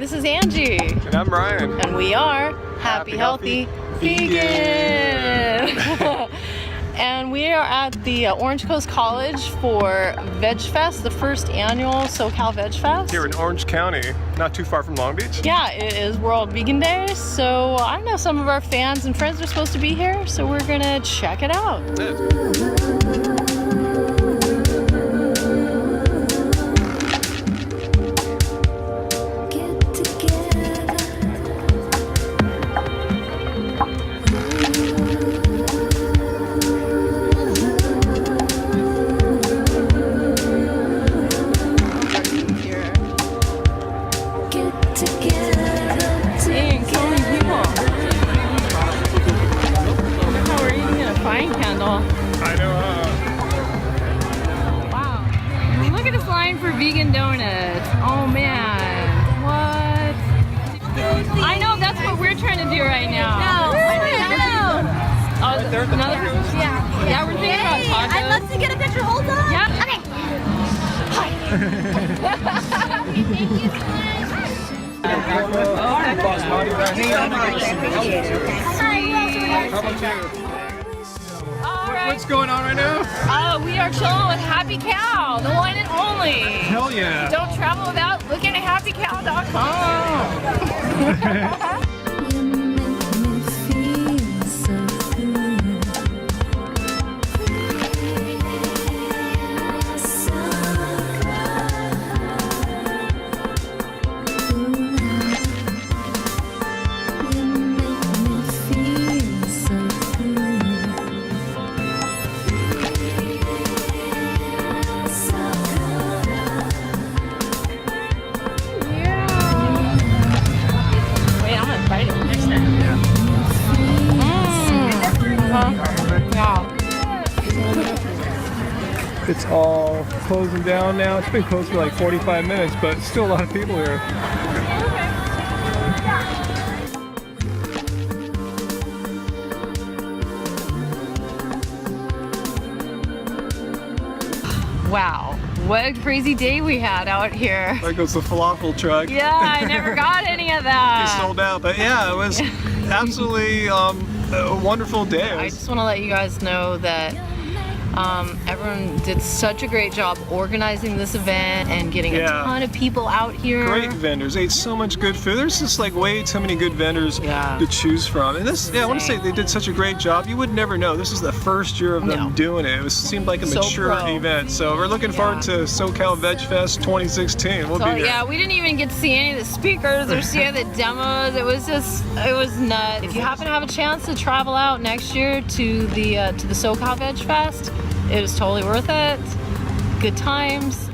this is Angie. And I'm Ryan. And we are Happy Healthy Vegan. And we are at the Orange Coast College for VegFest, the first annual SoCal VegFest. Here in Orange County, not too far from Long Beach. Yeah, it is World Vegan Day, so I know some of our fans and friends are supposed to be here, so we're gonna check it out. I know, Wow. Look at this line for vegan donuts. Oh man. What? I know, that's what we're trying to do right now. No. Oh, there at the another, tacos. yeah, we're thinking about tacos. I'd love to get a picture. Hold on. Yeah. Okay. What's going on right now? We are chilling with Happy Cow, the one and only. Hell yeah. Don't travel without looking at happycow.com. It's all closing down now. It's been closed for like 45 minutes, but still a lot of people here. Wow, what a crazy day we had out here. There goes the falafel truck. Yeah, I never got any of that. It sold out, but yeah, it was absolutely a wonderful day. I just want to let you guys know that everyone did such a great job organizing this event and getting a ton of people out here. Great vendors. Ate so much good food. There's just like way too many good vendors to choose from. And this, I want to say they did such a great job. You would never know. This is the first year of them doing it. It seemed like a mature event. So we're looking forward to SoCal VegFest 2016. We'll be there. Yeah, we didn't even get to see any of the speakers or see any of the demos. It was nuts. If you happen to have a chance to travel out next year to the SoCal VegFest, it was totally worth it. Good times.